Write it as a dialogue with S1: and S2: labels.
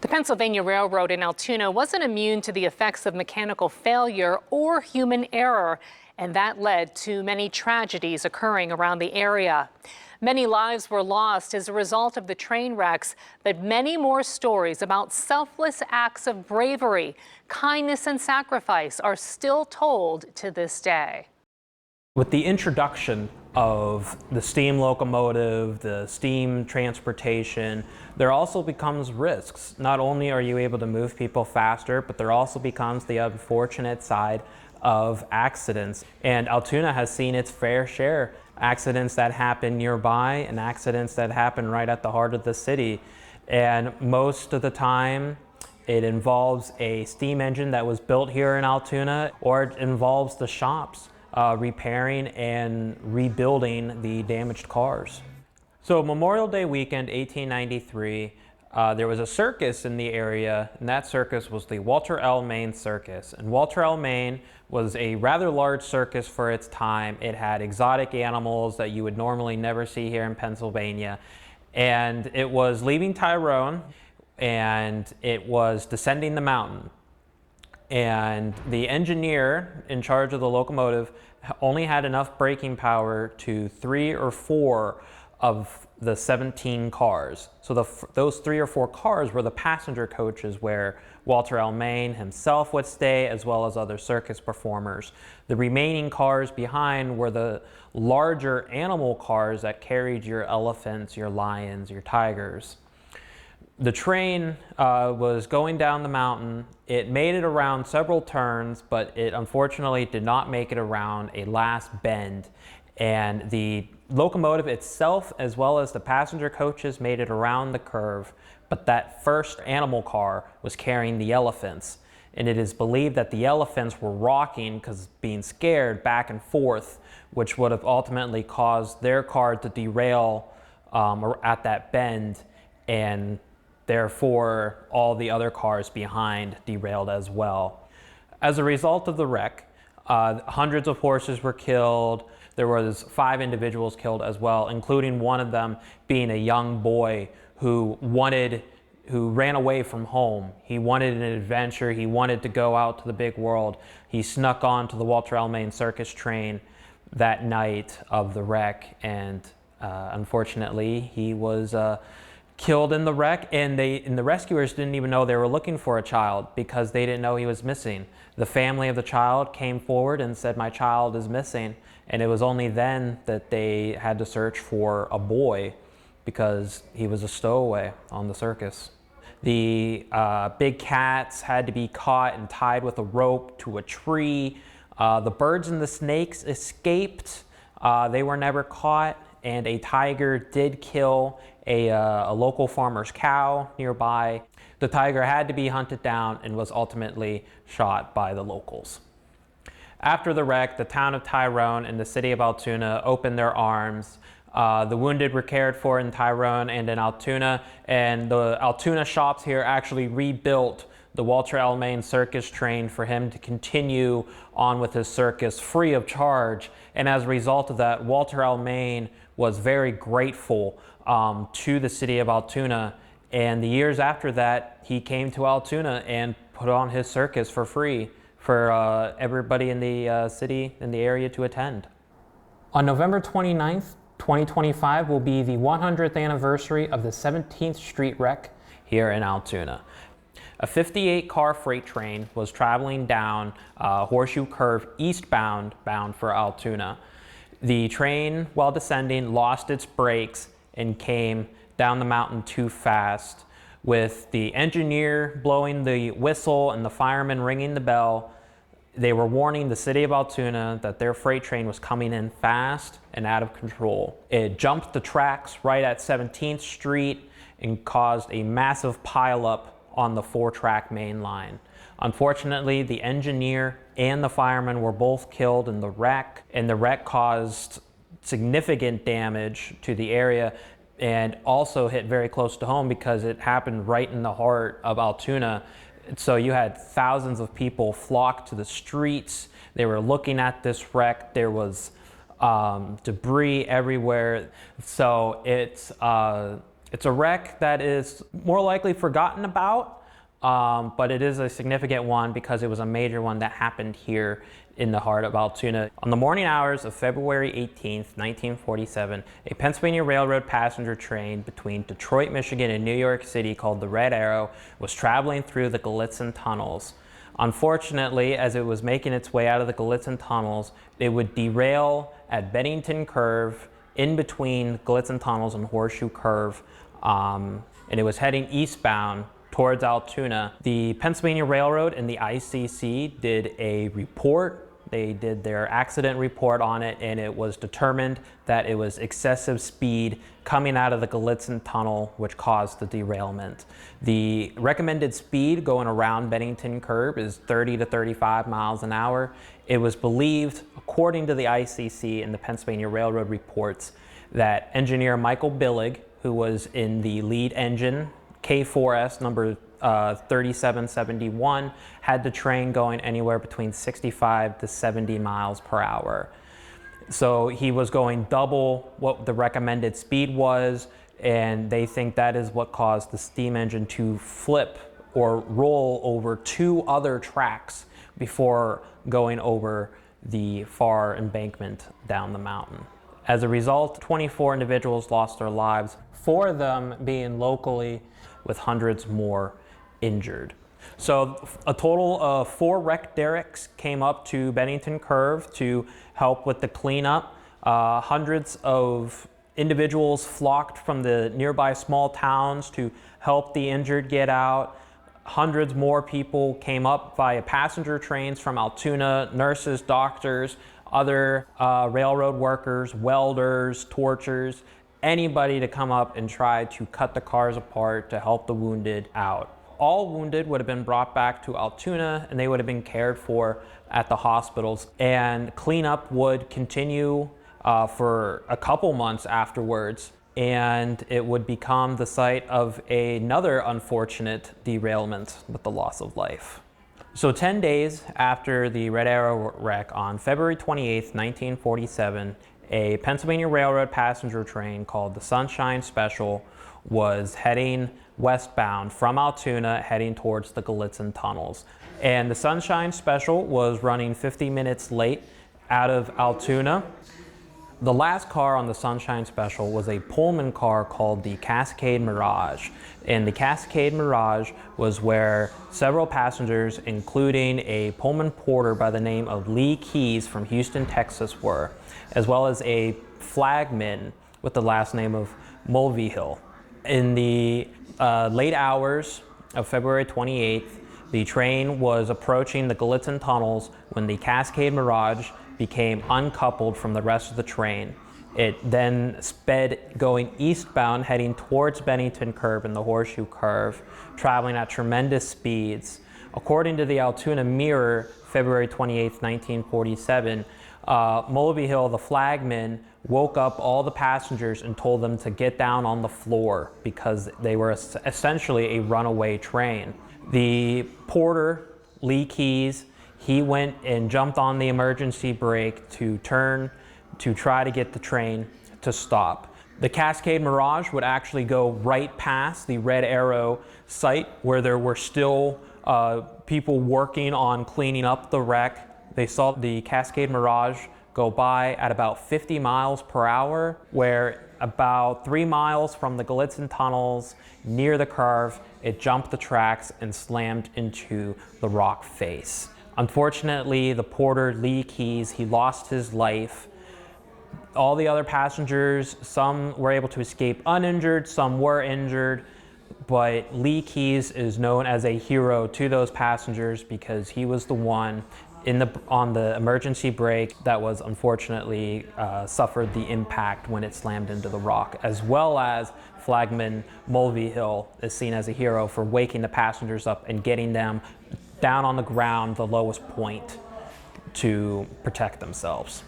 S1: The Pennsylvania Railroad in Altoona wasn't immune to the effects of mechanical failure or human error, and that led to many tragedies occurring around the area. Many lives were lost as a result of the train wrecks, but many more stories about selfless acts of bravery, kindness, and sacrifice are still told to this day.
S2: With the introduction of the steam locomotive, the steam transportation, there also becomes risks. Not only are you able to move people faster, but there also becomes the unfortunate side of accidents. And Altoona has seen its fair share. Accidents that happen nearby and accidents that happen right at the heart of the city. And most of the time, it involves a steam engine that was built here in Altoona, or it involves the shops repairing and rebuilding the damaged cars. So Memorial Day weekend, 1893, there was a circus in the area, and that circus was the Walter L. Main Circus. And Walter L. Main was a rather large circus for its time. It had exotic animals that you would normally never see here in Pennsylvania. And it was leaving Tyrone, and it was descending the mountain. And the engineer in charge of the locomotive only had enough braking power to 3 or 4 of the 17 cars. So those 3 or 4 cars were the passenger coaches where Walter L. Main himself would stay, as well as other circus performers. The remaining cars behind were the larger animal cars that carried your elephants, your lions, your tigers. The train was going down the mountain. It made it around several turns, but it unfortunately did not make it around a last bend. And the locomotive itself, as well as the passenger coaches, made it around the curve, but that first animal car was carrying the elephants. And it is believed that the elephants were rocking because being scared back and forth, which would have ultimately caused their car to derail at that bend, and therefore all the other cars behind derailed as well. As a result of the wreck, hundreds of horses were killed. There was 5 individuals killed as well, including one of them being a young boy who ran away from home. He wanted an adventure. He wanted to go out to the big world. He snuck onto the Walter L. Main circus train that night of the wreck, and unfortunately he was killed in the wreck, and the rescuers didn't even know they were looking for a child because they didn't know he was missing. The family of the child came forward and said, "My child is missing," and it was only then that they had to search for a boy because he was a stowaway on the circus. The big cats had to be caught and tied with a rope to a tree. The birds and the snakes escaped. They were never caught, and a tiger did kill a local farmer's cow nearby. The tiger had to be hunted down and was ultimately shot by the locals. After the wreck, the town of Tyrone and the city of Altoona opened their arms. The wounded were cared for in Tyrone and in Altoona, and the Altoona shops here actually rebuilt the Walter L. Main circus train for him to continue on with his circus free of charge. And as a result of that, Walter L. Main was very grateful to the city of Altoona. And the years after that, he came to Altoona and put on his circus for free for everybody in the city, in the area, to attend. On November 29th, 2025 will be the 100th anniversary of the 17th Street wreck here in Altoona. A 58-car freight train was traveling down Horseshoe Curve eastbound, bound for Altoona. The train, while descending, lost its brakes and came down the mountain too fast. With the engineer blowing the whistle and the fireman ringing the bell, they were warning the city of Altoona that their freight train was coming in fast and out of control. It jumped the tracks right at 17th Street and caused a massive pileup on the 4-track main line. Unfortunately, the engineer and the fireman were both killed in the wreck, and the wreck caused significant damage to the area and also hit very close to home because it happened right in the heart of Altoona. So you had thousands of people flock to the streets. They were looking at this wreck. There was debris everywhere. So it's It's a wreck that is more likely forgotten about, but it is a significant one because it was a major one that happened here in the heart of Altoona. On the morning hours of February 18th, 1947, a Pennsylvania Railroad passenger train between Detroit, Michigan and New York City called the Red Arrow was traveling through the Gallitzin tunnels. Unfortunately, as it was making its way out of the Gallitzin tunnels, it would derail at Bennington Curve in between Gallitzin tunnels and Horseshoe Curve, and it was heading eastbound towards Altoona. The Pennsylvania Railroad and the ICC did a report. They did their accident report on it, and it was determined that it was excessive speed coming out of the Gallitzin tunnel which caused the derailment. The recommended speed going around Bennington Curve is 30 to 35 miles an hour. It was believed, according to the ICC and the Pennsylvania Railroad reports, that engineer Michael Billig, who was in the lead engine, K4S number 3771, had the train going anywhere between 65 to 70 miles per hour. So he was going double what the recommended speed was, and they think that is what caused the steam engine to flip or roll over two other tracks before going over the far embankment down the mountain. As a result, 24 individuals lost their lives, 4 of them being locally, with hundreds more injured. So a total of 4 wrecked derricks came up to Bennington Curve to help with the cleanup. Hundreds of individuals flocked from the nearby small towns to help the injured get out. Hundreds more people came up via passenger trains from Altoona, nurses, doctors, other railroad workers, welders, torchers, anybody to come up and try to cut the cars apart to help the wounded out. All wounded would have been brought back to Altoona and they would have been cared for at the hospitals, and cleanup would continue for a couple months afterwards, and it would become the site of another unfortunate derailment with the loss of life. So 10 days after the Red Arrow wreck on February 28, 1947, a Pennsylvania Railroad passenger train called the Sunshine Special was heading westbound from Altoona, heading towards the Gallitzin tunnels. And the Sunshine Special was running 50 minutes late out of Altoona. The last car on the Sunshine Special was a Pullman car called the Cascade Mirage. And the Cascade Mirage was where several passengers, including a Pullman porter by the name of Lee Keyes from Houston, Texas, were, as well as a flagman with the last name of Mulvihill. In the late hours of February 28th, the train was approaching the Gallitzin tunnels when the Cascade Mirage became uncoupled from the rest of the train. It then sped going eastbound, heading towards Bennington Curve and the Horseshoe Curve, traveling at tremendous speeds. According to the Altoona Mirror, February 28, 1947, Mulvihill, the flagman, woke up all the passengers and told them to get down on the floor because they were essentially a runaway train. The porter, Lee Keyes, he went and jumped on the emergency brake to turn to try to get the train to stop. The Cascade Mirage would actually go right past the Red Arrow site where there were still people working on cleaning up the wreck. They saw the Cascade Mirage go by at about 50 miles per hour, where about 3 miles from the Gallitzin tunnels near the curve, it jumped the tracks and slammed into the rock face. Unfortunately, the porter, Lee Keyes, he lost his life. All the other passengers, some were able to escape uninjured, some were injured, but Lee Keyes is known as a hero to those passengers because he was the one on the emergency brake that was unfortunately suffered the impact when it slammed into the rock, as well as flagman Mulvihill is seen as a hero for waking the passengers up and getting them down on the ground, the lowest point, to protect themselves.